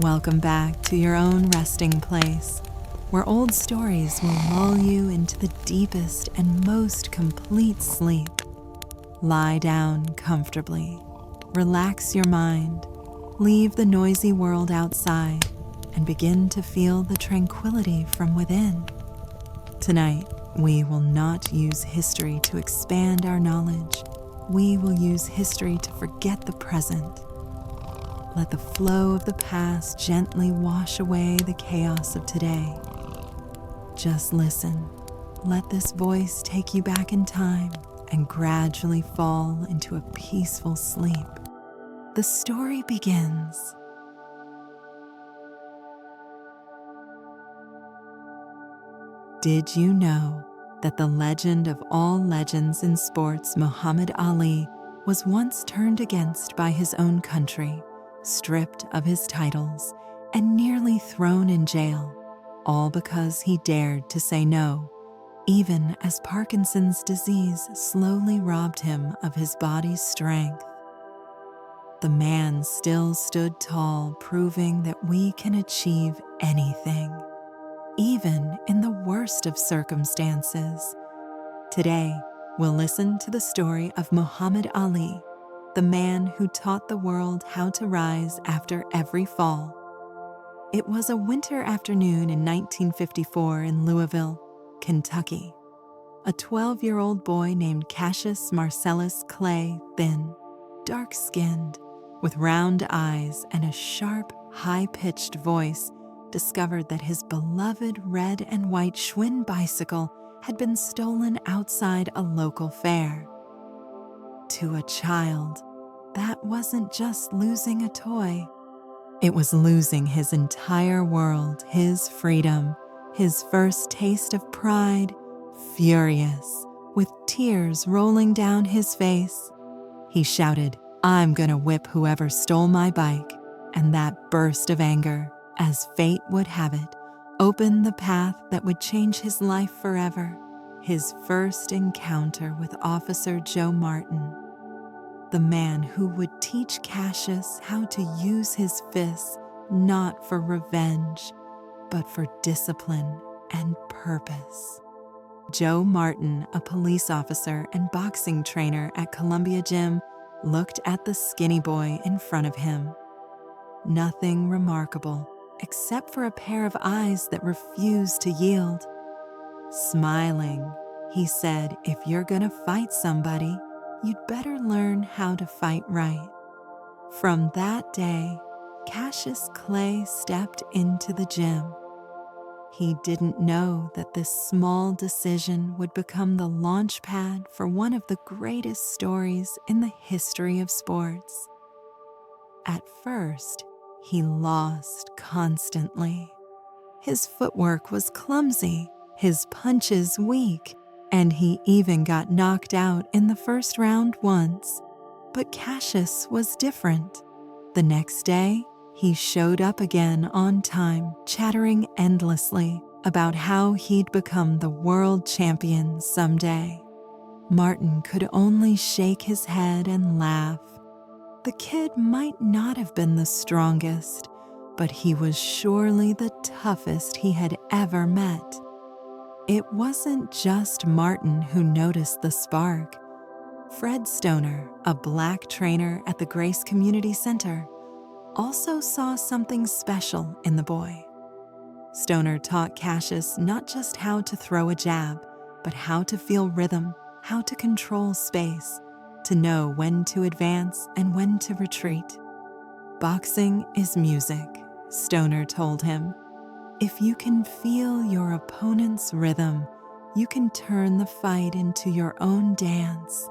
Welcome back to your own resting place, where old stories will lull you into the deepest and most complete sleep. Lie down comfortably, relax your mind, leave the noisy world outside, and begin to feel the tranquility from within. Tonight, we will not use history to expand our knowledge. We will use history to forget the present. Let the flow of the past gently wash away the chaos of today. Just listen. Let this voice take you back in time and gradually fall into a peaceful sleep. The story begins. Did you know that the legend of all legends in sports, Muhammad Ali, was once turned against by his own country, stripped of his titles, and nearly thrown in jail, all because he dared to say no, even as Parkinson's disease slowly robbed him of his body's strength? The man still stood tall, proving that we can achieve anything, even in the worst of circumstances. Today, we'll listen to the story of Muhammad Ali, the man who taught the world how to rise after every fall. It was a winter afternoon in 1954 in Louisville, Kentucky. A 12-year-old boy named Cassius Marcellus Clay, thin, dark-skinned, with round eyes and a sharp, high-pitched voice, discovered that his beloved red and white Schwinn bicycle had been stolen outside a local fair. To a child, that wasn't just losing a toy. It was losing his entire world, his freedom, his first taste of pride. Furious, with tears rolling down his face, he shouted, "I'm gonna whip whoever stole my bike." And that burst of anger, as fate would have it, opened the path that would change his life forever. His first encounter with Officer Joe Martin, the man who would teach Cassius how to use his fists not for revenge, but for discipline and purpose. Joe Martin, a police officer and boxing trainer at Columbia Gym, looked at the skinny boy in front of him. Nothing remarkable, except for a pair of eyes that refused to yield. Smiling, he said, "If you're gonna fight somebody, you'd better learn how to fight right." From that day, Cassius Clay stepped into the gym. He didn't know that this small decision would become the launch pad for one of the greatest stories in the history of sports. At first, he lost constantly. His footwork was clumsy, his punches weak, and he even got knocked out in the first round once. But Cassius was different. The next day, he showed up again on time, chattering endlessly about how he'd become the world champion someday. Martin could only shake his head and laugh. The kid might not have been the strongest, but he was surely the toughest he had ever met. It wasn't just Martin who noticed the spark. Fred Stoner, a black trainer at the Grace Community Center, also saw something special in the boy. Stoner taught Cassius not just how to throw a jab, but how to feel rhythm, how to control space, to know when to advance and when to retreat. "Boxing is music," Stoner told him. "If you can feel your opponent's rhythm, you can turn the fight into your own dance."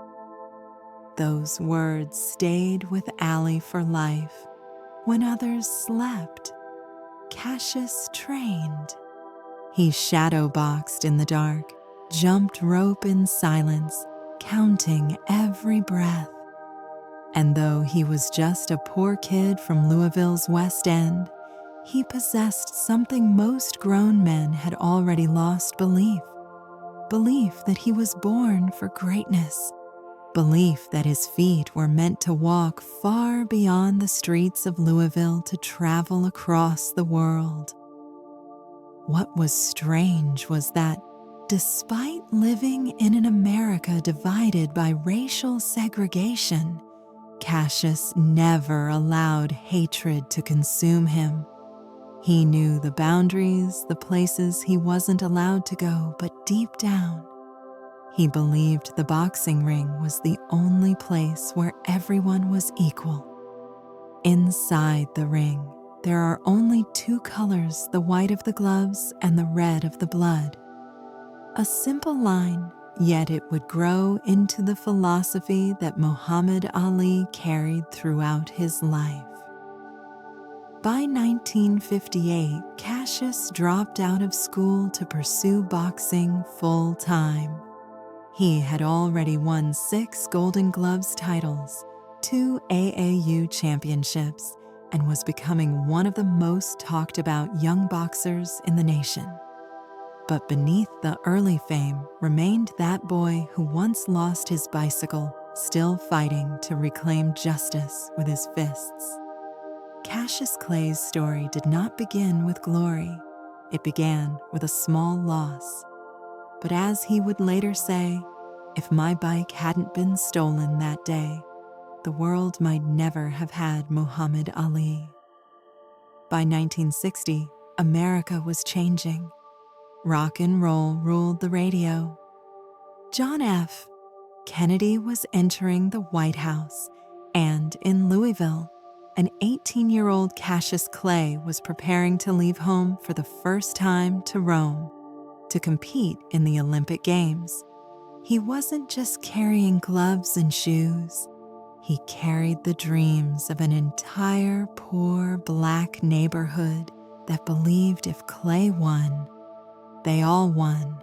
Those words stayed with Ali for life. When others slept, Cassius trained. He shadow-boxed in the dark, jumped rope in silence, counting every breath. And though he was just a poor kid from Louisville's West End, he possessed something most grown men had already lost belief that he was born for greatness. belief that his feet were meant to walk far beyond the streets of Louisville to travel across the world. What was strange was that, despite living in an America divided by racial segregation, Cassius never allowed hatred to consume him. He knew the boundaries, the places he wasn't allowed to go, but deep down, he believed the boxing ring was the only place where everyone was equal. Inside the ring, there are only two colors, the white of the gloves and the red of the blood. A simple line, yet it would grow into the philosophy that Muhammad Ali carried throughout his life. By 1958, Cassius dropped out of school to pursue boxing full-time. He had already won 6 Golden Gloves titles, 2 AAU championships, and was becoming one of the most talked about young boxers in the nation. But beneath the early fame remained that boy who once lost his bicycle, still fighting to reclaim justice with his fists. Cassius Clay's story did not begin with glory. It began with a small loss. But as he would later say, if my bike hadn't been stolen that day, the world might never have had Muhammad Ali. By 1960, America was changing. Rock and roll ruled the radio. John F. Kennedy was entering the White House, and in Louisville, an 18-year-old Cassius Clay was preparing to leave home for the first time to Rome to compete in the Olympic Games. He wasn't just carrying gloves and shoes. He carried the dreams of an entire poor Black neighborhood that believed if Clay won, they all won.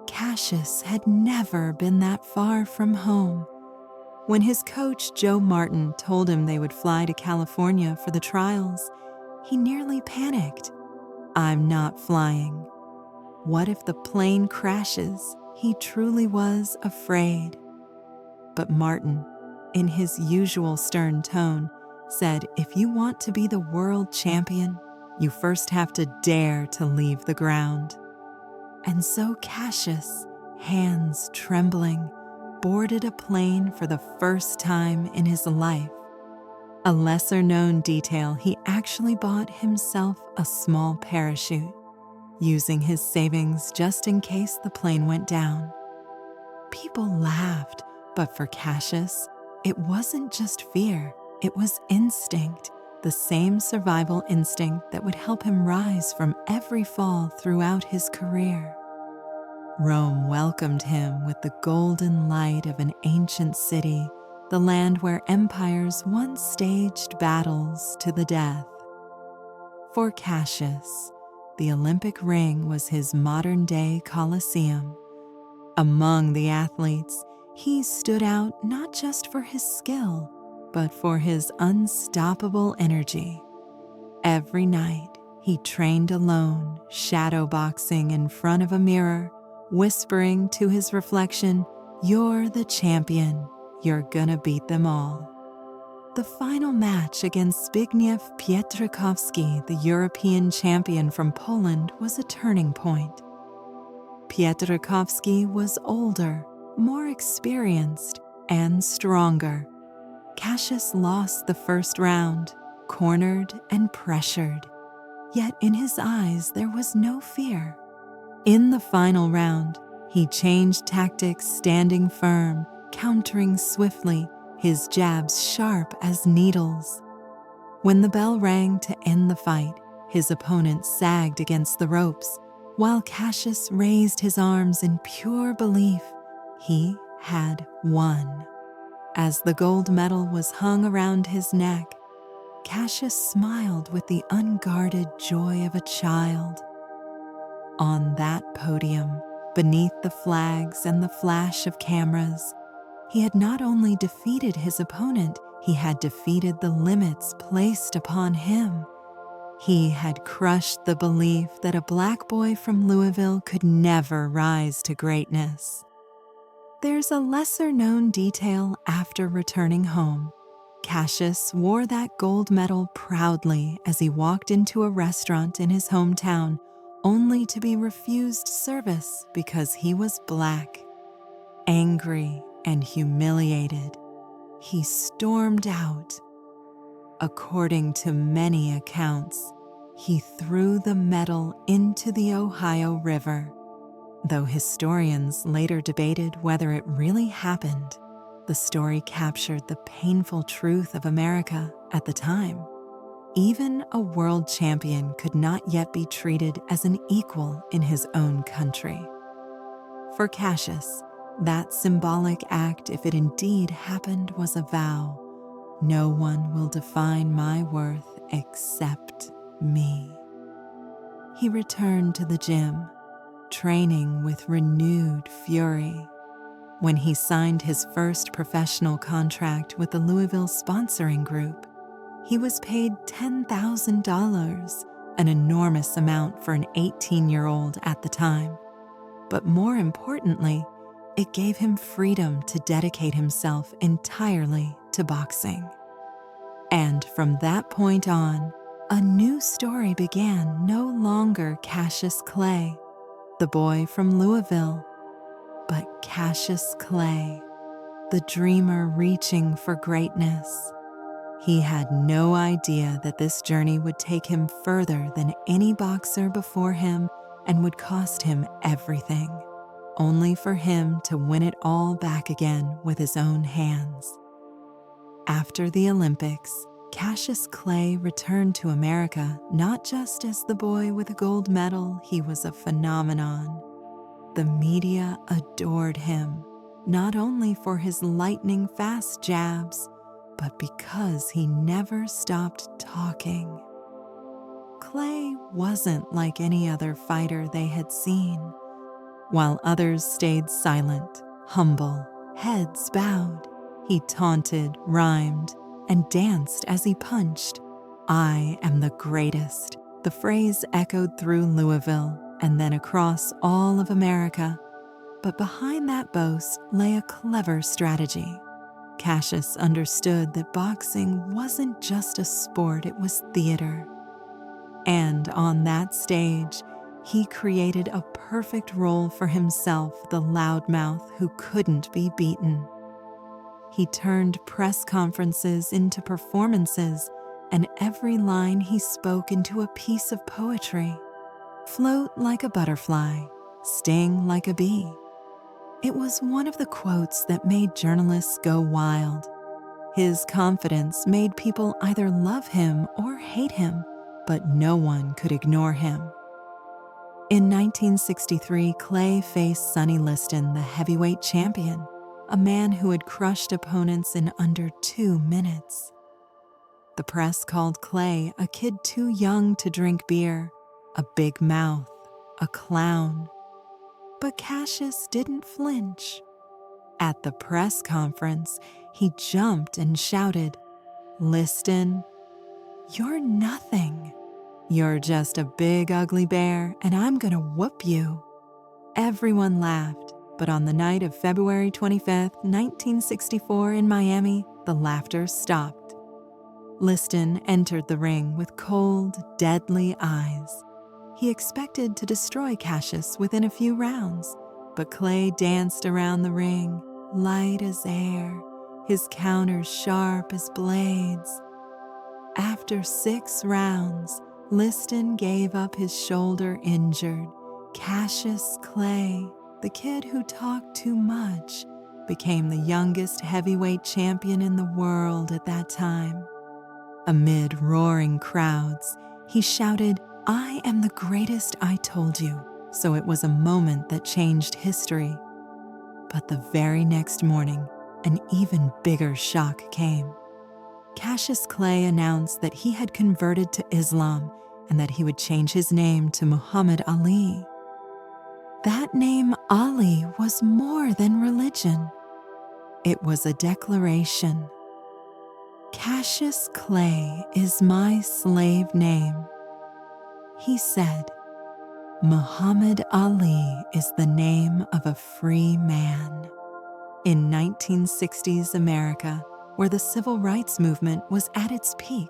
Cassius had never been that far from home. When his coach Joe Martin told him they would fly to California for the trials, he nearly panicked. I'm not flying. What if the plane crashes? He truly was afraid. But Martin, in his usual stern tone, said if you want to be the world champion, you first have to dare to leave the ground. And so Cassius, hands trembling, boarded a plane for the first time in his life. A lesser-known detail, he actually bought himself a small parachute, using his savings just in case the plane went down. People laughed, but for Cassius, it wasn't just fear, it was instinct, the same survival instinct that would help him rise from every fall throughout his career. Rome welcomed him with the golden light of an ancient city, the land where empires once staged battles to the death. For Cassius, the Olympic ring was his modern-day Colosseum. Among the athletes, he stood out not just for his skill, but for his unstoppable energy. Every night, he trained alone, shadowboxing in front of a mirror, whispering to his reflection, "You're the champion. You're gonna beat them all." The final match against Zbigniew Pietrkowski, the European champion from Poland, was a turning point. Pietrkowski was older, more experienced, and stronger. Cassius lost the first round, cornered and pressured. Yet in his eyes there was no fear. In the final round, he changed tactics, standing firm, countering swiftly, his jabs sharp as needles. When the bell rang to end the fight, his opponent sagged against the ropes, while Cassius raised his arms in pure belief he had won. As the gold medal was hung around his neck, Cassius smiled with the unguarded joy of a child. On that podium, beneath the flags and the flash of cameras, he had not only defeated his opponent, he had defeated the limits placed upon him. He had crushed the belief that a Black boy from Louisville could never rise to greatness. There's a lesser-known detail after returning home. Cassius wore that gold medal proudly as he walked into a restaurant in his hometown, only to be refused service because he was Black. Angry and humiliated, he stormed out. According to many accounts, he threw the medal into the Ohio River. Though historians later debated whether it really happened, the story captured the painful truth of America at the time. Even a world champion could not yet be treated as an equal in his own country. For Cassius, that symbolic act, if it indeed happened, was a vow. No one will define my worth except me. He returned to the gym, training with renewed fury. When he signed his first professional contract with the Louisville sponsoring group, he was paid $10,000, an enormous amount for an 18-year-old at the time. But more importantly, it gave him freedom to dedicate himself entirely to boxing. And from that point on, a new story began, no longer Cassius Clay, the boy from Louisville, but Cassius Clay, the dreamer reaching for greatness. He had no idea that this journey would take him further than any boxer before him and would cost him everything, only for him to win it all back again with his own hands. After the Olympics, Cassius Clay returned to America not just as the boy with a gold medal, he was a phenomenon. The media adored him, not only for his lightning-fast jabs, but because he never stopped talking. Clay wasn't like any other fighter they had seen. While others stayed silent, humble, heads bowed, he taunted, rhymed, and danced as he punched. "I am the greatest." The phrase echoed through Louisville and then across all of America. But behind that boast lay a clever strategy. Cassius understood that boxing wasn't just a sport, it was theater. And on that stage, he created a perfect role for himself, the loudmouth who couldn't be beaten. He turned press conferences into performances, and every line he spoke into a piece of poetry. Float like a butterfly, sting like a bee. It was one of the quotes that made journalists go wild. His confidence made people either love him or hate him, but no one could ignore him. In 1963, Clay faced Sonny Liston, the heavyweight champion, a man who had crushed opponents in under 2 minutes. The press called Clay a kid too young to drink beer, a big mouth, a clown. But Cassius didn't flinch. At the press conference, he jumped and shouted, "Liston, you're nothing. You're just a big ugly bear, and I'm gonna whoop you." Everyone laughed, but on the night of February 25th, 1964 in Miami, the laughter stopped. Liston entered the ring with cold, deadly eyes. He expected to destroy Cassius within a few rounds, but Clay danced around the ring, light as air, his counters sharp as blades. After 6 rounds, Liston gave up his shoulder injured. Cassius Clay, the kid who talked too much, became the youngest heavyweight champion in the world at that time. Amid roaring crowds, he shouted, "I am the greatest, I told you." So it was a moment that changed history. But the very next morning, an even bigger shock came. Cassius Clay announced that he had converted to Islam and that he would change his name to Muhammad Ali. That name Ali was more than religion. It was a declaration. "Cassius Clay is my slave name." He said, "Muhammad Ali is the name of a free man." In 1960s America, where the civil rights movement was at its peak,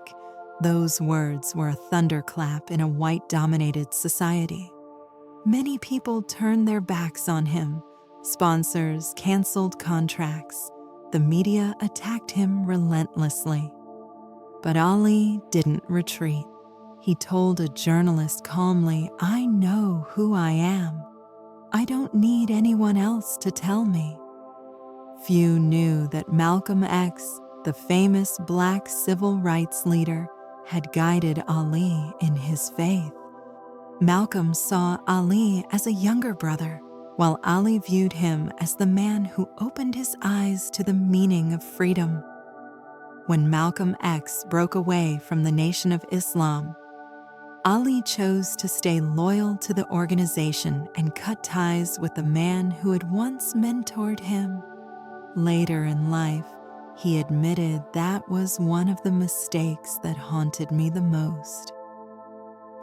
those words were a thunderclap in a white-dominated society. Many people turned their backs on him. Sponsors canceled contracts. The media attacked him relentlessly. But Ali didn't retreat. He told a journalist calmly, "I know who I am. I don't need anyone else to tell me." Few knew that Malcolm X, the famous Black civil rights leader, had guided Ali in his faith. Malcolm saw Ali as a younger brother, while Ali viewed him as the man who opened his eyes to the meaning of freedom. When Malcolm X broke away from the Nation of Islam, Ali chose to stay loyal to the organization and cut ties with the man who had once mentored him. Later in life, he admitted that was one of the mistakes that haunted me the most.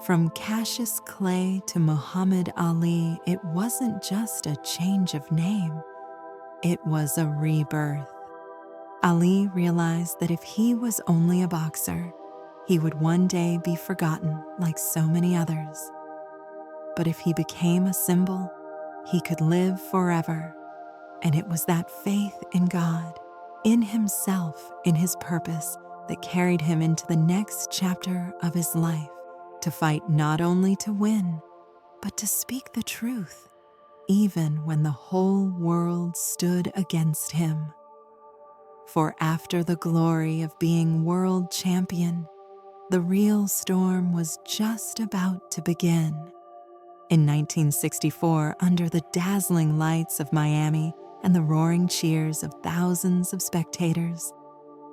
From Cassius Clay to Muhammad Ali, it wasn't just a change of name, it was a rebirth. Ali realized that if he was only a boxer, he would one day be forgotten like so many others. But if he became a symbol, he could live forever. And it was that faith in God, in himself, in his purpose, that carried him into the next chapter of his life, to fight not only to win, but to speak the truth, even when the whole world stood against him. For after the glory of being world champion, the real storm was just about to begin. In 1964, under the dazzling lights of Miami and the roaring cheers of thousands of spectators,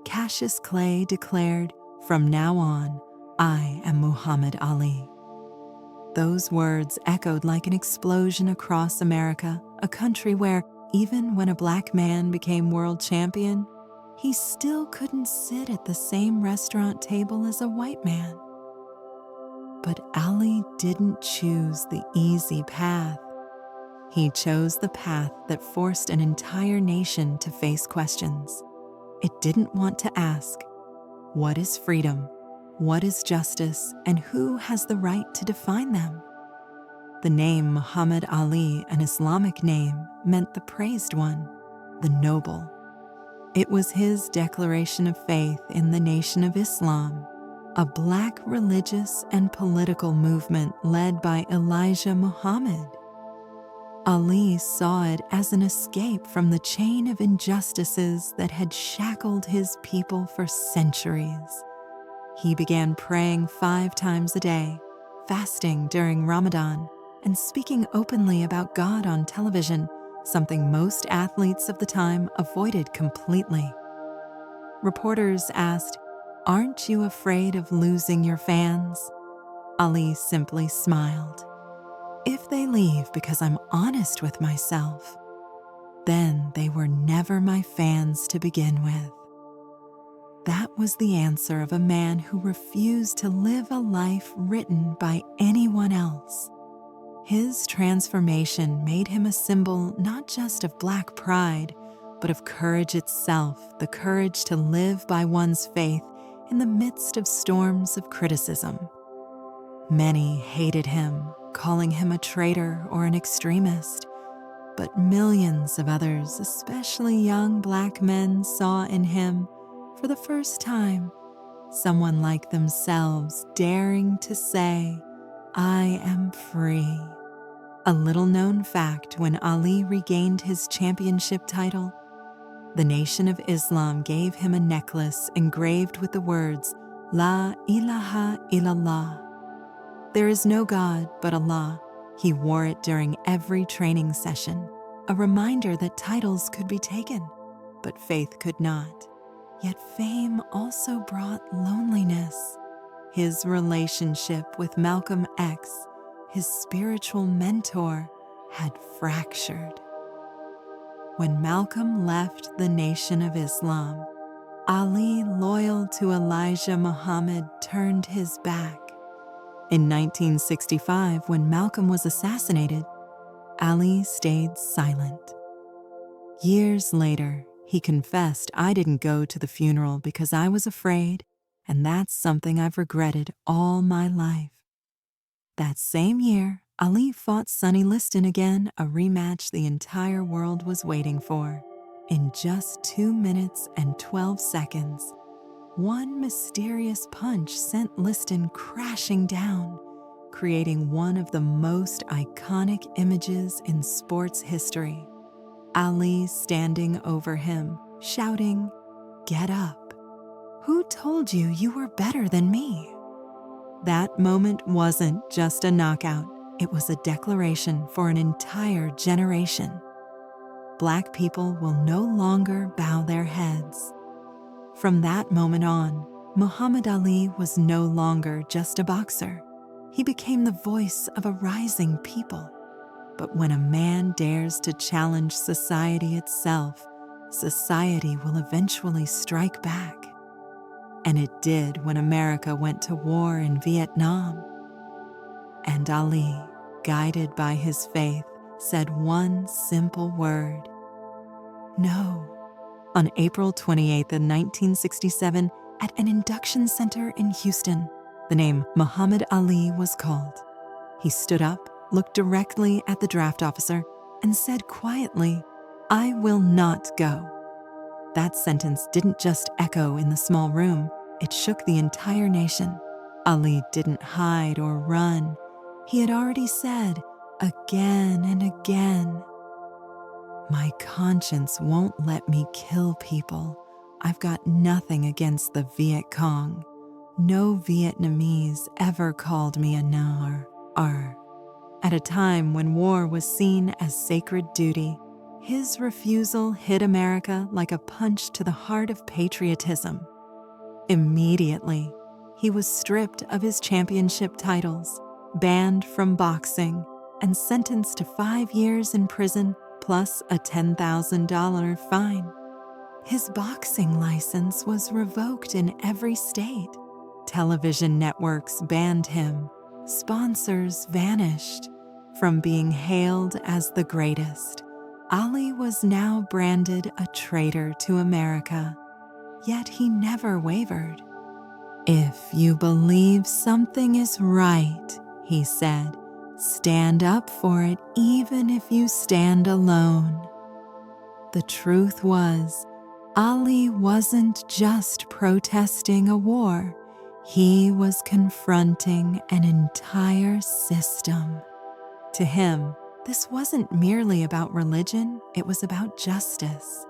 Cassius Clay declared, "From now on, I am Muhammad Ali." Those words echoed like an explosion across America, a country where, even when a Black man became world champion, he still couldn't sit at the same restaurant table as a white man. But Ali didn't choose the easy path. He chose the path that forced an entire nation to face questions. It didn't want to ask, what is freedom? What is justice? And who has the right to define them? The name Muhammad Ali, an Islamic name, meant the praised one, the noble. It was his declaration of faith in the Nation of Islam, a Black religious and political movement led by Elijah Muhammad. Ali saw it as an escape from the chain of injustices that had shackled his people for centuries. He began praying 5 times a day, fasting during Ramadan, and speaking openly about God on television, something most athletes of the time avoided completely. Reporters asked, "Aren't you afraid of losing your fans?" Ali simply smiled. "If they leave because I'm honest with myself, then they were never my fans to begin with." That was the answer of a man who refused to live a life written by anyone else. His transformation made him a symbol not just of Black pride, but of courage itself, the courage to live by one's faith in the midst of storms of criticism. Many hated him, calling him a traitor or an extremist, but millions of others, especially young Black men, saw in him, for the first time, someone like themselves daring to say, "I am free." A little-known fact: when Ali regained his championship title, the Nation of Islam gave him a necklace engraved with the words, "La ilaha illallah." There is no God but Allah. He wore it during every training session, a reminder that titles could be taken, but faith could not. Yet fame also brought loneliness. His relationship with Malcolm X, his spiritual mentor, had fractured. When Malcolm left the Nation of Islam, Ali, loyal to Elijah Muhammad, turned his back. In 1965, when Malcolm was assassinated, Ali stayed silent. Years later, he confessed, "I didn't go to the funeral because I was afraid, and that's something I've regretted all my life." That same year, Ali fought Sonny Liston again, a rematch the entire world was waiting for. In just 2 minutes and 12 seconds, one mysterious punch sent Liston crashing down, creating one of the most iconic images in sports history. Ali standing over him, shouting, "Get up. Who told you you were better than me?" That moment wasn't just a knockout, it was a declaration for an entire generation. Black people will no longer bow their heads. From that moment on, Muhammad Ali was no longer just a boxer. He became the voice of a rising people. But when a man dares to challenge society itself, society will eventually strike back. And it did when America went to war in Vietnam. And Ali, guided by his faith, said one simple word: no. On April 28th, 1967, at an induction center in Houston, the name Muhammad Ali was called. He stood up, looked directly at the draft officer, and said quietly, "I will not go." That sentence didn't just echo in the small room, it shook the entire nation. Ali didn't hide or run. He had already said, again and again, "My conscience won't let me kill people. I've got nothing against the Viet Cong. No Vietnamese ever called me a nar." At a time when war was seen as sacred duty, his refusal hit America like a punch to the heart of patriotism. Immediately, he was stripped of his championship titles, banned from boxing, and sentenced to 5 years in prison plus a $10,000 fine. His boxing license was revoked in every state. Television networks banned him. Sponsors vanished. From being hailed as the greatest, Ali was now branded a traitor to America. Yet he never wavered. "If you believe something is right," he said, "stand up for it even if you stand alone." The truth was, Ali wasn't just protesting a war. He was confronting an entire system. To him, this wasn't merely about religion, it was about justice.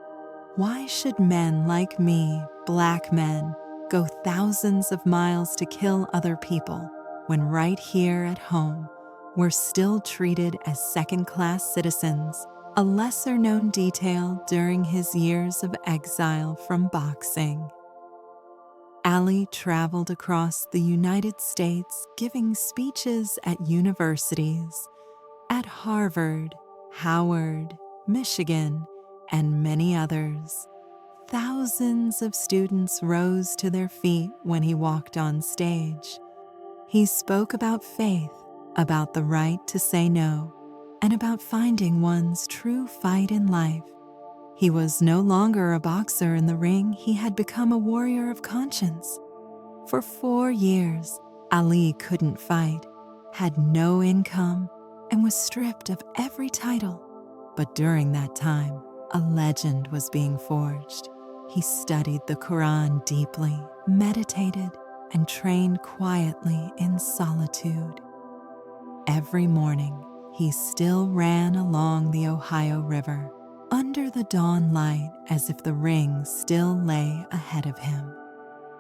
Why should men like me, black men, go thousands of miles to kill other people when right here at home we're still treated as second-class citizens, a lesser-known detail during his years of exile from boxing? Ali traveled across the United States giving speeches at universities, at Harvard, Howard, Michigan, and many others. Thousands of students rose to their feet when he walked on stage. He spoke about faith, about the right to say no, and about finding one's true fight in life. He was no longer a boxer in the ring, he had become a warrior of conscience. For 4 years, Ali couldn't fight, had no income, and was stripped of every title. But during that time, a legend was being forged. He studied the Quran deeply, meditated, and trained quietly in solitude. Every morning, he still ran along the Ohio River, under the dawn light as if the ring still lay ahead of him.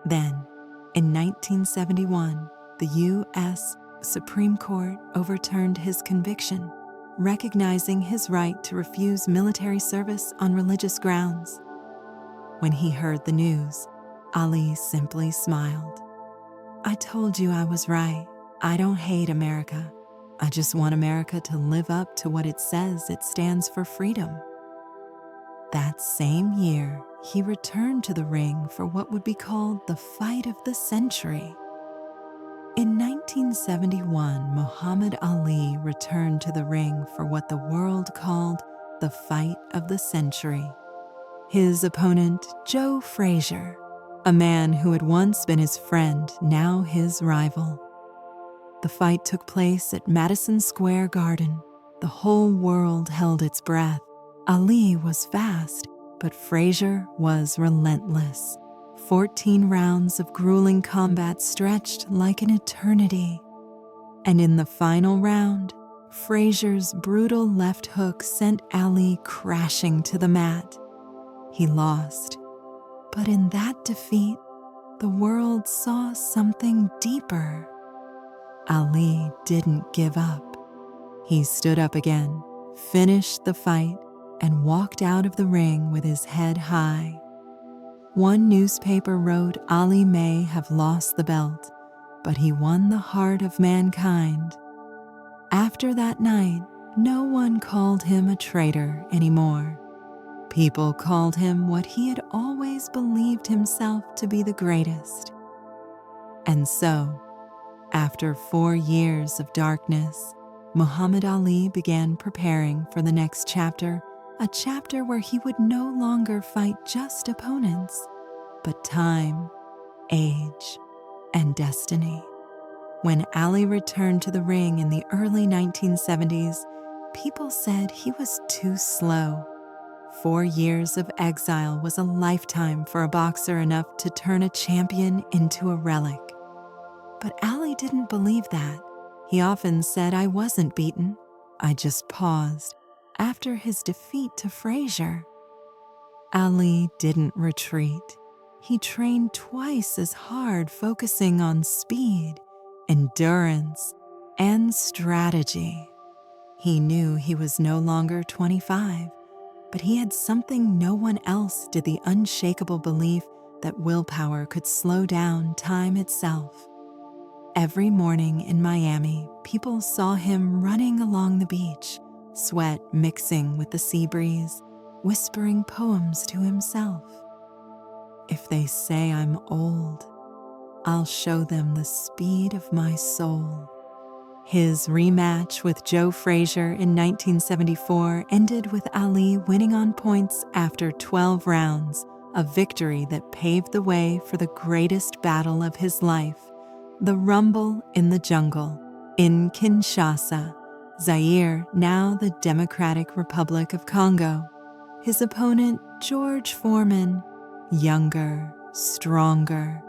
Then, in 1971, the U.S. Supreme Court overturned his conviction, recognizing his right to refuse military service on religious grounds. When he heard the news, Ali simply smiled. "I told you I was right. I don't hate America. I just want America to live up to what it says it stands for: freedom." That same year, he returned to the ring for what would be called the fight of the century. In 1971, Muhammad Ali returned to the ring for what the world called the fight of the century. His opponent, Joe Frazier, a man who had once been his friend, now his rival. The fight took place at Madison Square Garden. The whole world held its breath. Ali was fast, but Frazier was relentless. 14 rounds of grueling combat stretched like an eternity. And in the final round, Frazier's brutal left hook sent Ali crashing to the mat. He lost. But in that defeat, the world saw something deeper. Ali didn't give up. He stood up again, finished the fight, and walked out of the ring with his head high. One newspaper wrote Ali may have lost the belt, but he won the heart of mankind. After that night, no one called him a traitor anymore. People called him what he had always believed himself to be the greatest. And so, after 4 years of darkness, Muhammad Ali began preparing for the next chapter, a chapter where he would no longer fight just opponents, but time, age, and destiny. When Ali returned to the ring in the early 1970s, people said he was too slow. 4 years of exile was a lifetime for a boxer enough to turn a champion into a relic. But Ali didn't believe that. He often said, "I wasn't beaten. I just paused," after his defeat to Frazier. Ali didn't retreat. He trained twice as hard, focusing on speed, endurance, and strategy. He knew he was no longer 25, but he had something no one else did, the unshakable belief that willpower could slow down time itself. Every morning in Miami, people saw him running along the beach, sweat mixing with the sea breeze, whispering poems to himself. "If they say I'm old, I'll show them the speed of my soul." His rematch with Joe Frazier in 1974 ended with Ali winning on points after 12 rounds, a victory that paved the way for the greatest battle of his life, the Rumble in the Jungle in Kinshasa, Zaire, now the Democratic Republic of Congo. His opponent, George Foreman, younger, stronger,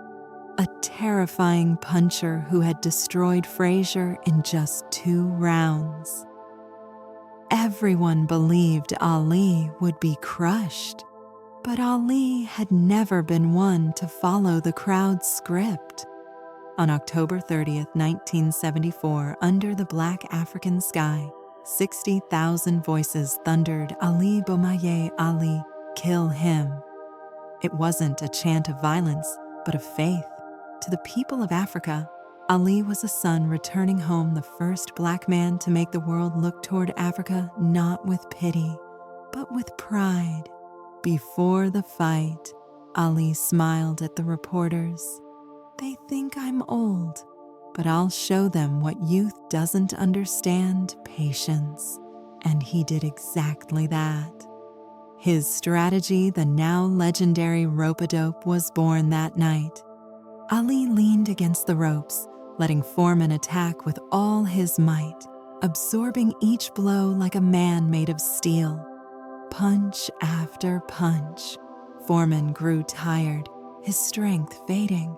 a terrifying puncher who had destroyed Frazier in just 2 rounds. Everyone believed Ali would be crushed, but Ali had never been one to follow the crowd's script. On October 30th, 1974, under the black African sky, 60,000 voices thundered, "Ali Bomaye, Ali, kill him." It wasn't a chant of violence, but of faith. To the people of Africa, Ali was a son returning home, the first black man to make the world look toward Africa not with pity, but with pride. Before the fight, Ali smiled at the reporters. "They think I'm old, but I'll show them what youth doesn't understand, patience." And he did exactly that. His strategy, the now legendary rope-a-dope, was born that night. Ali leaned against the ropes, letting Foreman attack with all his might, absorbing each blow like a man made of steel. Punch after punch. Foreman grew tired, his strength fading.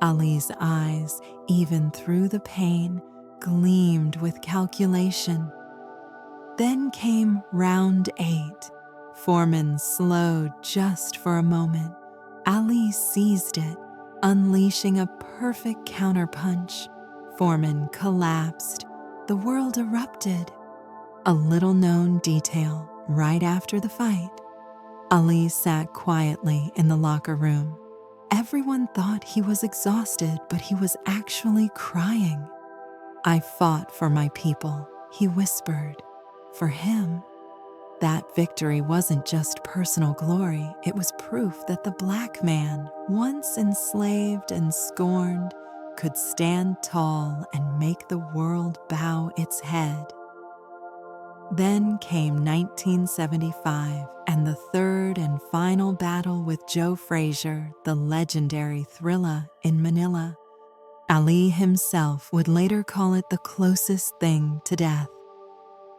Ali's eyes, even through the pain, gleamed with calculation. Then came round 8. Foreman slowed just for a moment. Ali seized it, unleashing a perfect counterpunch. Foreman collapsed. The world erupted. A little-known detail: right after the fight, Ali sat quietly in the locker room. Everyone thought he was exhausted, but he was actually crying. "I fought for my people," he whispered. For him, that victory wasn't just personal glory, it was proof that the black man, once enslaved and scorned, could stand tall and make the world bow its head. Then came 1975 and the third and final battle with Joe Frazier, the legendary Thrilla in Manila. Ali himself would later call it the closest thing to death.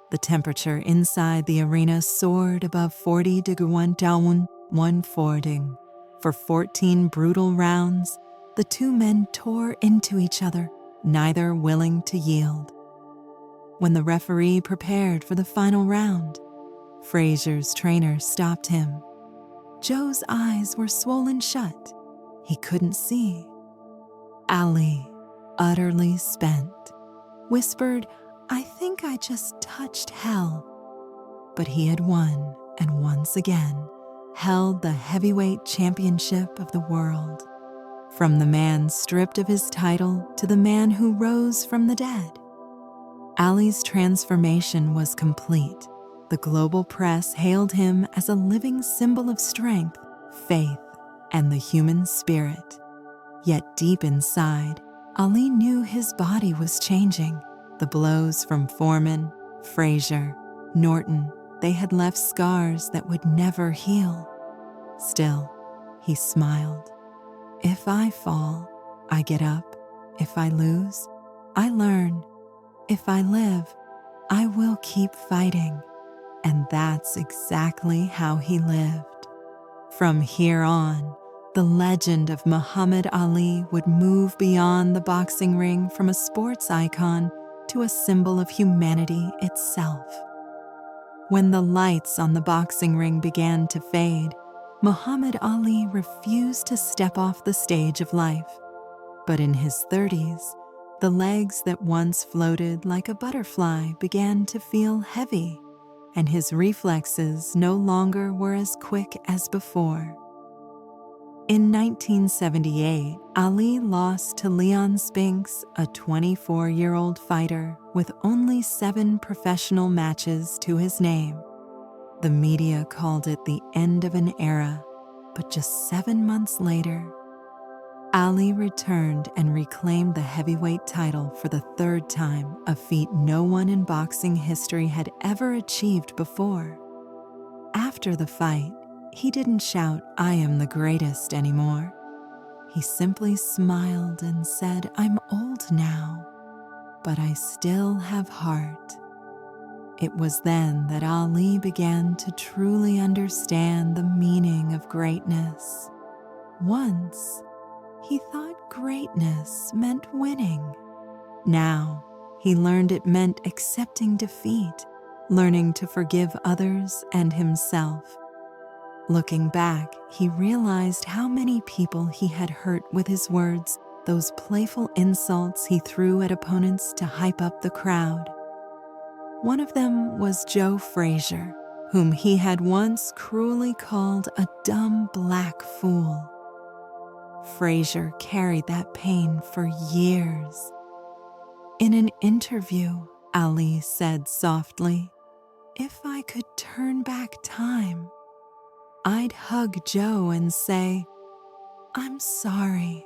The temperature inside the arena soared above 40 degrees down 140. For 14 brutal rounds, the two men tore into each other, neither willing to yield. When the referee prepared for the final round, Frazier's trainer stopped him. Joe's eyes were swollen shut. He couldn't see. Ali, utterly spent, whispered, "I think I just touched hell." But he had won, and once again held the heavyweight championship of the world. From the man stripped of his title to the man who rose from the dead, Ali's transformation was complete. The global press hailed him as a living symbol of strength, faith, and the human spirit. Yet deep inside, Ali knew his body was changing. The blows from Foreman, Frazier, Norton, they had left scars that would never heal. Still, he smiled. "If I fall, I get up. If I lose, I learn. If I live, I will keep fighting." And that's exactly how he lived. From here on, the legend of Muhammad Ali would move beyond the boxing ring from a sports icon to a symbol of humanity itself. When the lights on the boxing ring began to fade, Muhammad Ali refused to step off the stage of life. But in his 30s, the legs that once floated like a butterfly began to feel heavy, and his reflexes no longer were as quick as before. In 1978, Ali lost to Leon Spinks, a 24-year-old fighter with only 7 professional matches to his name. The media called it the end of an era, but just 7 months later, Ali returned and reclaimed the heavyweight title for the 3rd time, a feat no one in boxing history had ever achieved before. After the fight, he didn't shout, "I am the greatest" anymore. He simply smiled and said, "I'm old now, but I still have heart." It was then that Ali began to truly understand the meaning of greatness. Once, he thought greatness meant winning. Now, he learned it meant accepting defeat, learning to forgive others and himself. Looking back, he realized how many people he had hurt with his words, those playful insults he threw at opponents to hype up the crowd. One of them was Joe Frazier, whom he had once cruelly called a dumb black fool. Frazier carried that pain for years. In an interview, Ali said softly, "If I could turn back time, I'd hug Joe and say, 'I'm sorry.'"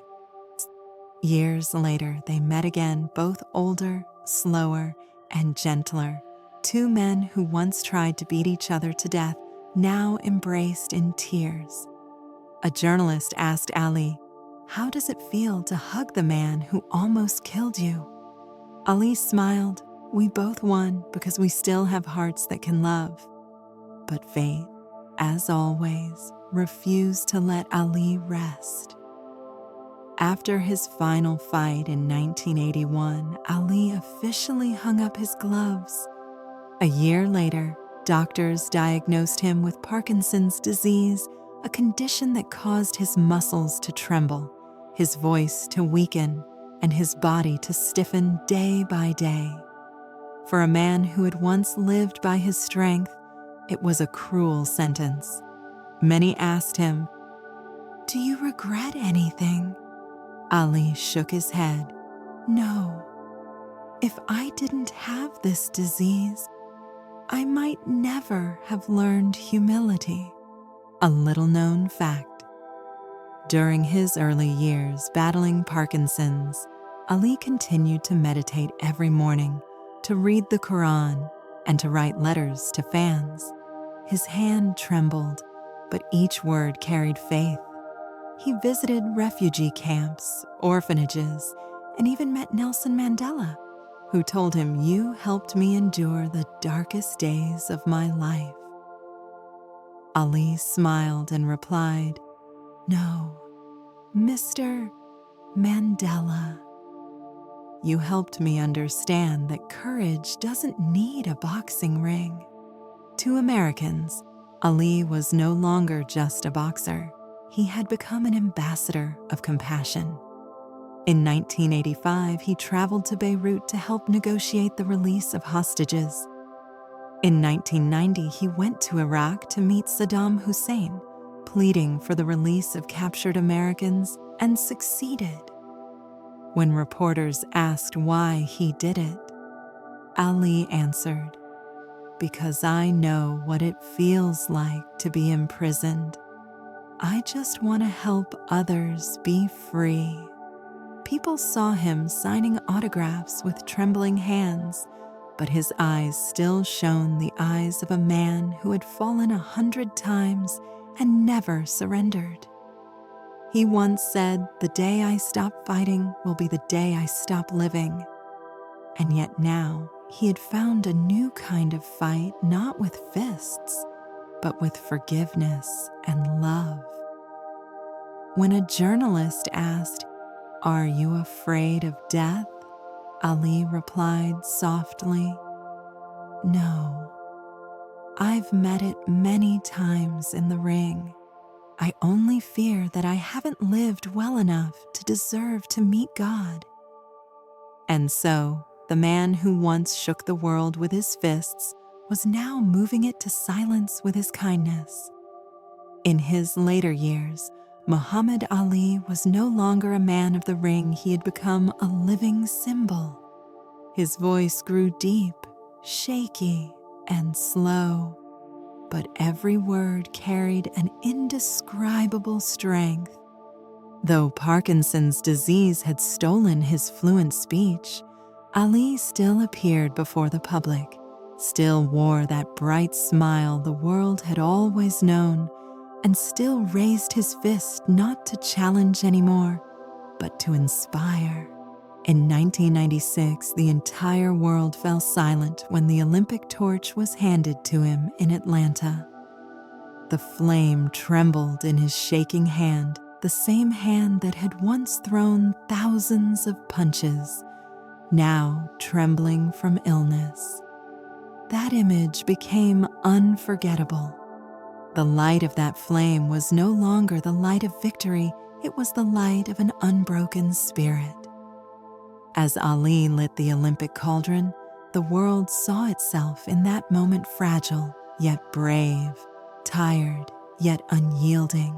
Years later, they met again, both older, slower, and gentler. 2 men who once tried to beat each other to death, now embraced in tears. A journalist asked Ali, "How does it feel to hug the man who almost killed you?" Ali smiled, "We both won because we still have hearts that can love." But fate, as always, refused to let Ali rest. After his final fight in 1981, Ali officially hung up his gloves. A year later, doctors diagnosed him with Parkinson's disease, a condition that caused his muscles to tremble, his voice to weaken, and his body to stiffen day by day. For a man who had once lived by his strength, it was a cruel sentence. Many asked him, "Do you regret anything?" Ali shook his head. "No. If I didn't have this disease, I might never have learned humility." A little-known fact. During his early years battling Parkinson's, Ali continued to meditate every morning, to read the Quran, and to write letters to fans. His hand trembled, but each word carried faith. He visited refugee camps, orphanages, and even met Nelson Mandela, who told him, "You helped me endure the darkest days of my life." Ali smiled and replied, "No, Mr. Mandela. You helped me understand that courage doesn't need a boxing ring." To Americans, Ali was no longer just a boxer. He had become an ambassador of compassion. In 1985, he traveled to Beirut to help negotiate the release of hostages. In 1990, he went to Iraq to meet Saddam Hussein, pleading for the release of captured Americans, and succeeded. When reporters asked why he did it, Ali answered, "Because I know what it feels like to be imprisoned. I just want to help others be free." People saw him signing autographs with trembling hands, but his eyes still shone the eyes of a man who had fallen 100 times and never surrendered. He once said, "The day I stop fighting will be the day I stop living." And yet now he had found a new kind of fight, not with fists, but with forgiveness and love. When a journalist asked, "Are you afraid of death?" Ali replied softly, "No. I've met it many times in the ring. I only fear that I haven't lived well enough to deserve to meet God." And so, the man who once shook the world with his fists was now moving it to silence with his kindness. In his later years, Muhammad Ali was no longer a man of the ring. He had become a living symbol. His voice grew deep, shaky, and slow, but every word carried an indescribable strength. Though Parkinson's disease had stolen his fluent speech, Ali still appeared before the public, still wore that bright smile the world had always known, and still raised his fist not to challenge anymore, but to inspire. In 1996, the entire world fell silent when the Olympic torch was handed to him in Atlanta. The flame trembled in his shaking hand, the same hand that had once thrown thousands of punches, now trembling from illness. That image became unforgettable. The light of that flame was no longer the light of victory, it was the light of an unbroken spirit. As Ali lit the Olympic cauldron, the world saw itself in that moment fragile, yet brave, tired, yet unyielding.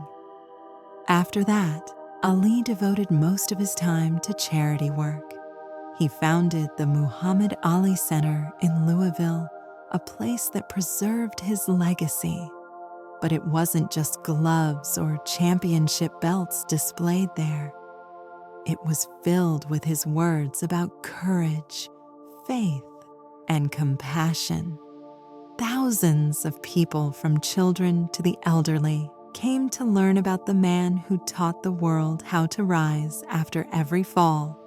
After that, Ali devoted most of his time to charity work. He founded the Muhammad Ali Center in Louisville, a place that preserved his legacy. But it wasn't just gloves or championship belts displayed there. It was filled with his words about courage, faith, and compassion. Thousands of people, from children to the elderly, came to learn about the man who taught the world how to rise after every fall.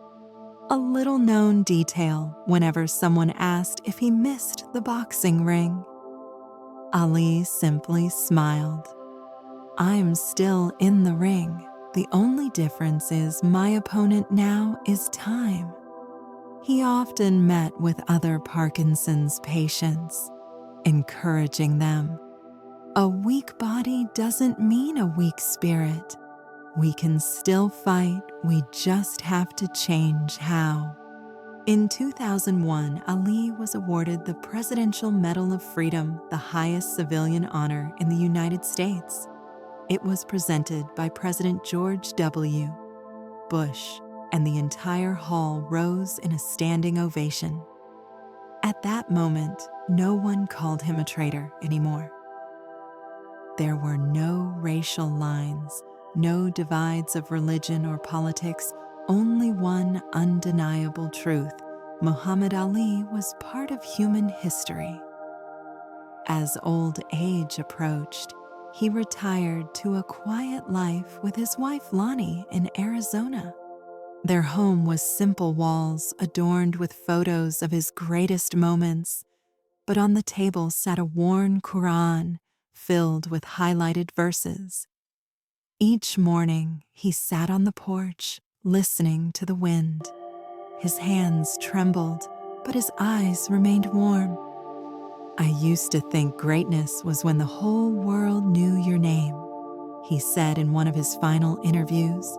A little-known detail whenever someone asked if he missed the boxing ring. Ali simply smiled. "I'm still in the ring. The only difference is my opponent now is time." He often met with other Parkinson's patients, encouraging them. A weak body doesn't mean a weak spirit. We can still fight, we just have to change how. In 2001, Ali was awarded the Presidential Medal of Freedom, the highest civilian honor in the United States. It was presented by President George W. Bush, and the entire hall rose in a standing ovation. At that moment, no one called him a traitor anymore. There were no racial lines, no divides of religion or politics, only one undeniable truth: Muhammad Ali was part of human history. As old age approached, he retired to a quiet life with his wife Lonnie in Arizona. Their home was simple walls adorned with photos of his greatest moments, but on the table sat a worn Quran filled with highlighted verses. Each morning, he sat on the porch, listening to the wind. His hands trembled, but his eyes remained warm. "I used to think greatness was when the whole world knew your name," he said in one of his final interviews.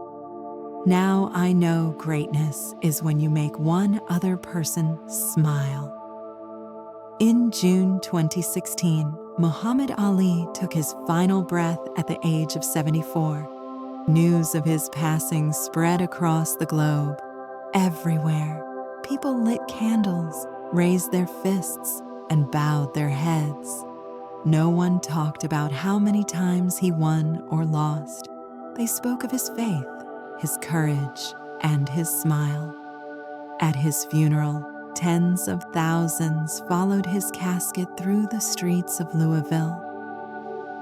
"Now I know greatness is when you make one other person smile." In June 2016, Muhammad Ali took his final breath at the age of 74. News of his passing spread across the globe. Everywhere, people lit candles, raised their fists, and bowed their heads. No one talked about how many times he won or lost. They spoke of his faith, his courage, and his smile. At his funeral, tens of thousands followed his casket through the streets of Louisville.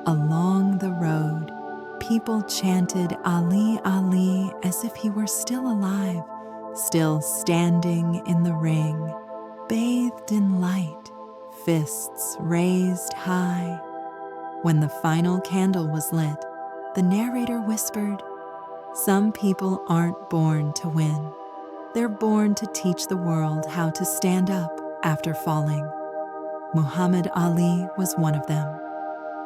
Along the road, people chanted "Ali, Ali" as if he were still alive, still standing in the ring, bathed in light, fists raised high. When the final candle was lit, the narrator whispered, "Some people aren't born to win. They're born to teach the world how to stand up after falling." Muhammad Ali was one of them.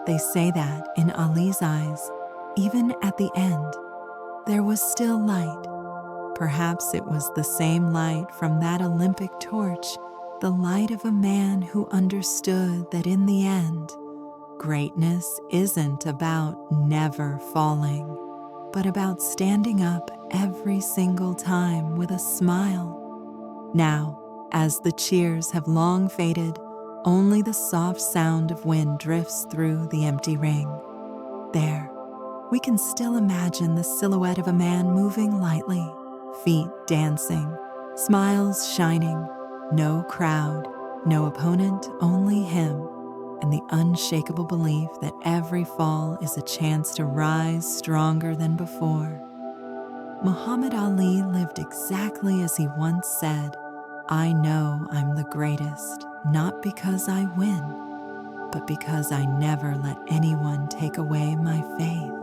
They say that in Ali's eyes, even at the end, there was still light. Perhaps it was the same light from that Olympic torch, the light of a man who understood that in the end, greatness isn't about never falling, but about standing up every single time with a smile. Now, as the cheers have long faded, only the soft sound of wind drifts through the empty ring. There, we can still imagine the silhouette of a man moving lightly, feet dancing, smiles shining, no crowd, no opponent, only him, and the unshakable belief that every fall is a chance to rise stronger than before. Muhammad Ali lived exactly as he once said, "I know I'm the greatest, not because I win, but because I never let anyone take away my faith."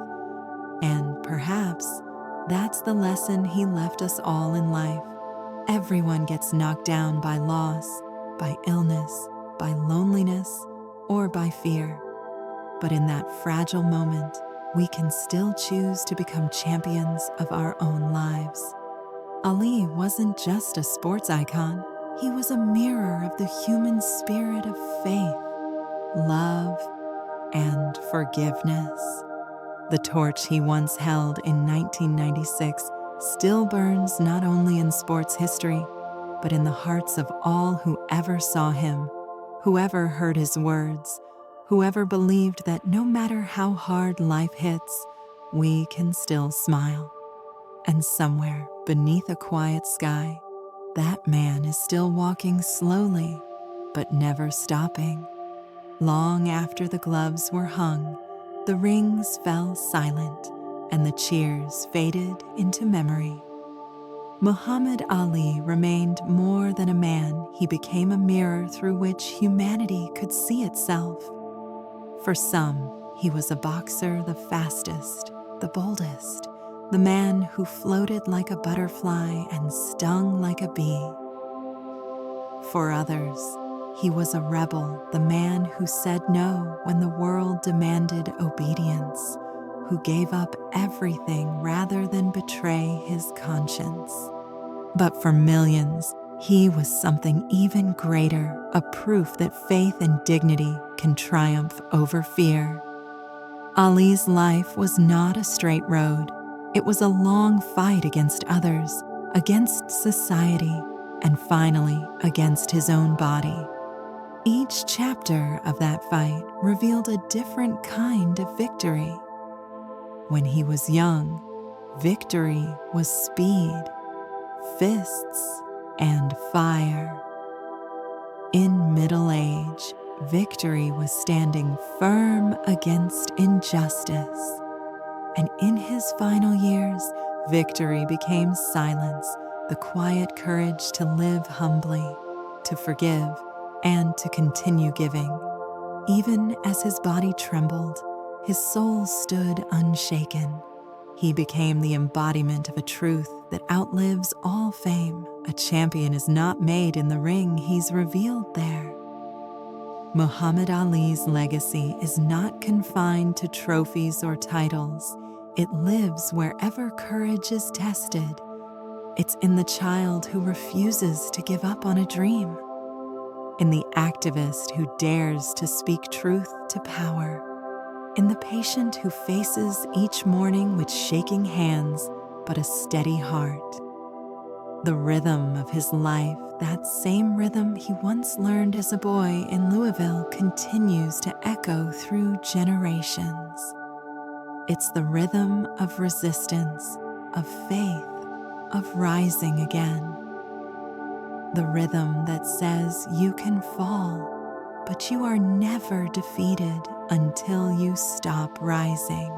And perhaps that's the lesson he left us all in life. Everyone gets knocked down by loss, by illness, by loneliness, or by fear. But in that fragile moment, we can still choose to become champions of our own lives. Ali wasn't just a sports icon. He was a mirror of the human spirit of faith, love, and forgiveness. The torch he once held in 1996 still burns not only in sports history, but in the hearts of all who ever saw him, whoever heard his words, whoever believed that no matter how hard life hits, we can still smile. And somewhere beneath a quiet sky, that man is still walking slowly, but never stopping. Long after the gloves were hung, the rings fell silent, and the cheers faded into memory. Muhammad Ali remained more than a man. He became a mirror through which humanity could see itself. For some, he was a boxer, the fastest, the boldest, the man who floated like a butterfly and stung like a bee. For others, he was a rebel, the man who said no when the world demanded obedience, who gave up everything rather than betray his conscience. But for millions, he was something even greater, a proof that faith and dignity can triumph over fear. Ali's life was not a straight road. It was a long fight against others, against society, and finally against his own body. Each chapter of that fight revealed a different kind of victory. When he was young, victory was speed, fists, and fire. In middle age, Victory was standing firm against injustice. And in his final years, victory became silence, the quiet courage to live humbly, to forgive, and to continue giving. Even as his body trembled, his soul stood unshaken. He became the embodiment of a truth that outlives all fame. A champion is not made in the ring, he's revealed there. Muhammad Ali's legacy is not confined to trophies or titles. It lives wherever courage is tested. It's in the child who refuses to give up on a dream, in the activist who dares to speak truth to power, in the patient who faces each morning with shaking hands but a steady heart. The rhythm of his life, that same rhythm he once learned as a boy in Louisville, continues to echo through generations. It's the rhythm of resistance, of faith, of rising again. The rhythm that says you can fall, but you are never defeated until you stop rising.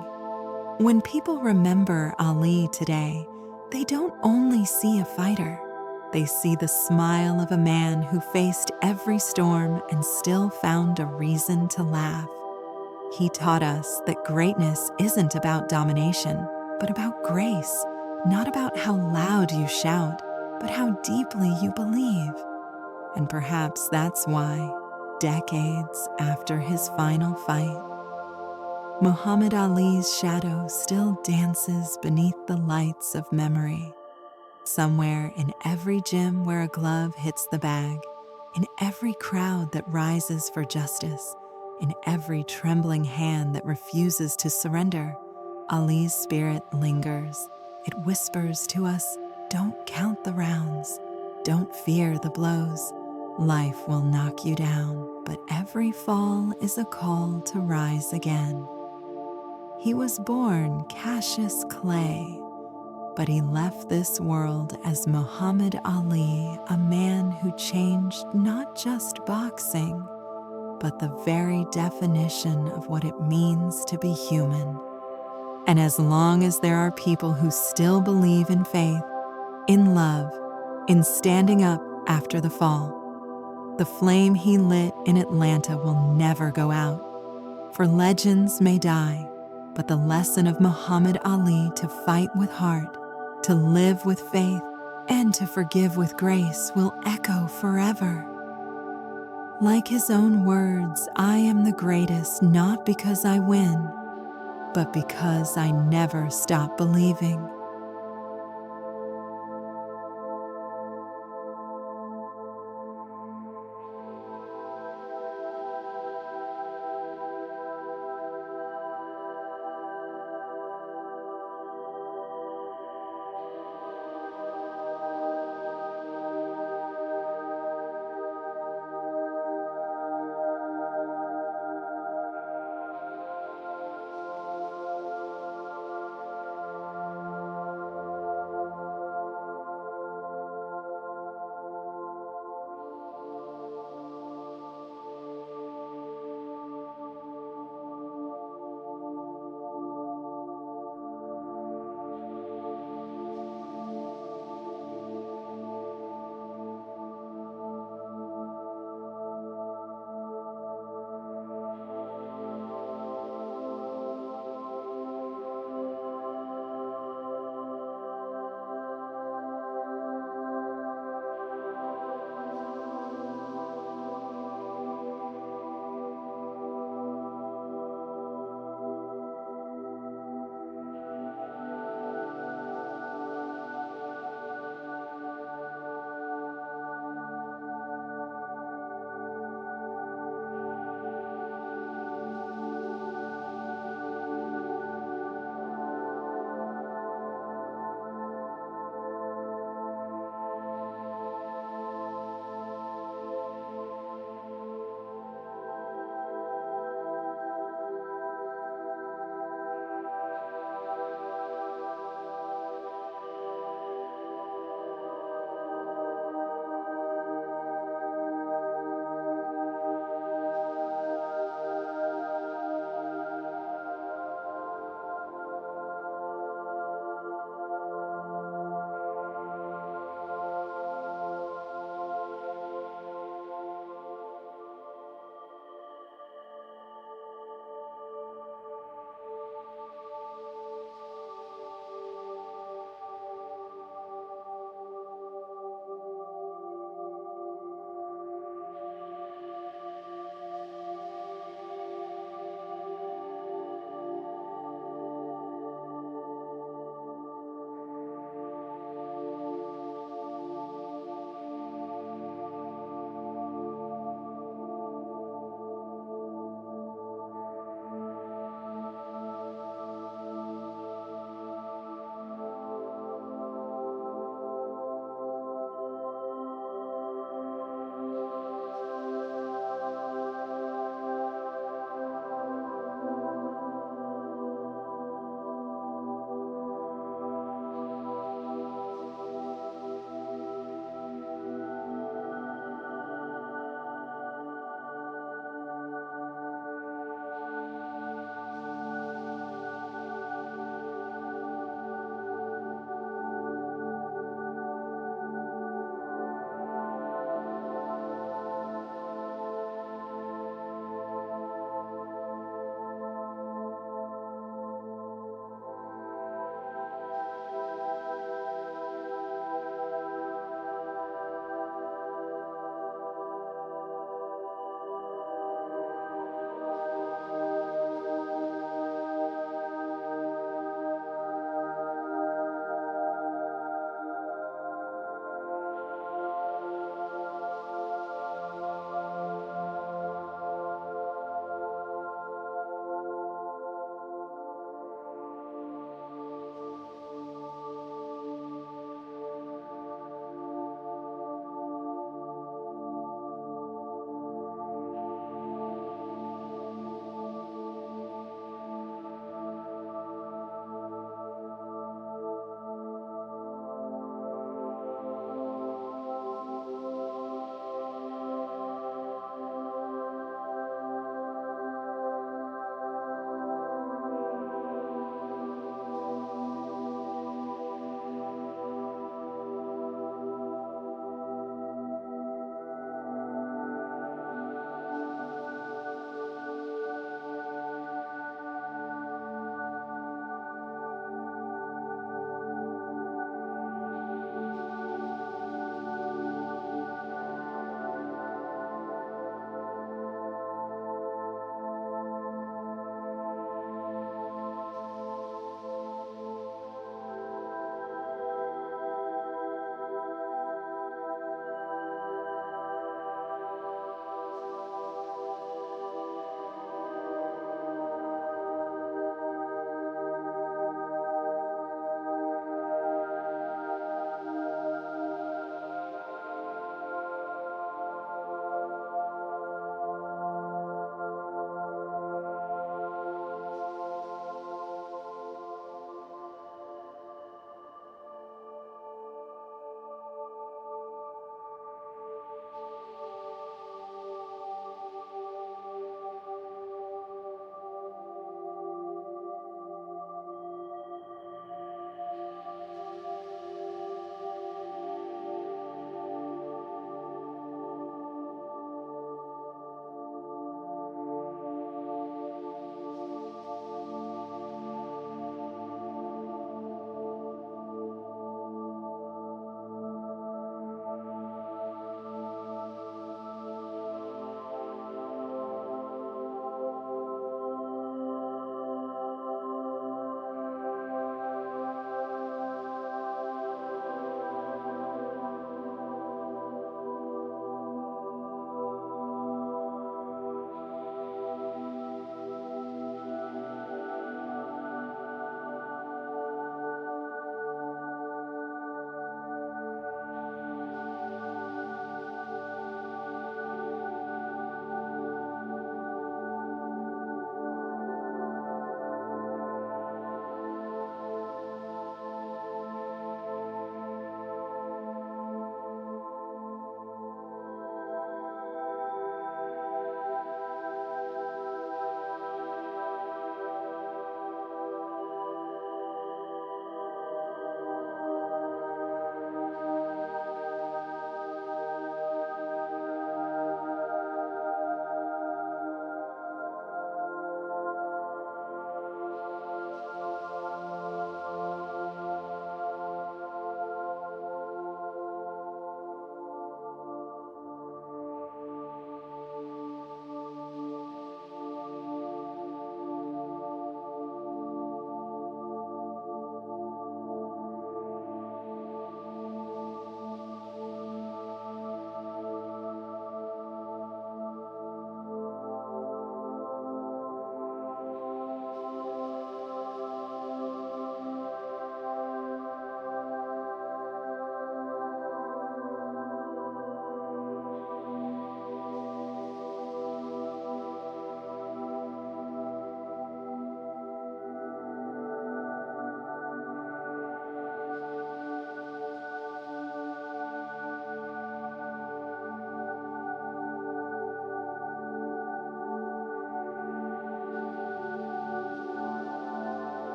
When people remember Ali today, they don't only see a fighter. They see the smile of a man who faced every storm and still found a reason to laugh. He taught us that greatness isn't about domination, but about grace, not about how loud you shout, but how deeply you believe. And perhaps that's why, decades after his final fight, Muhammad Ali's shadow still dances beneath the lights of memory. Somewhere in every gym where a glove hits the bag, in every crowd that rises for justice, in every trembling hand that refuses to surrender, Ali's spirit lingers. It whispers to us, don't count the rounds, don't fear the blows. Life will knock you down, but every fall is a call to rise again. He was born Cassius Clay, but he left this world as Muhammad Ali, a man who changed not just boxing, but the very definition of what it means to be human. And as long as there are people who still believe in faith, in love, in standing up after the fall, the flame he lit in Atlanta will never go out. For legends may die, but the lesson of Muhammad Ali to fight with heart, to live with faith, and to forgive with grace will echo forever. Like his own words, I am the greatest not because I win, but because I never stop believing.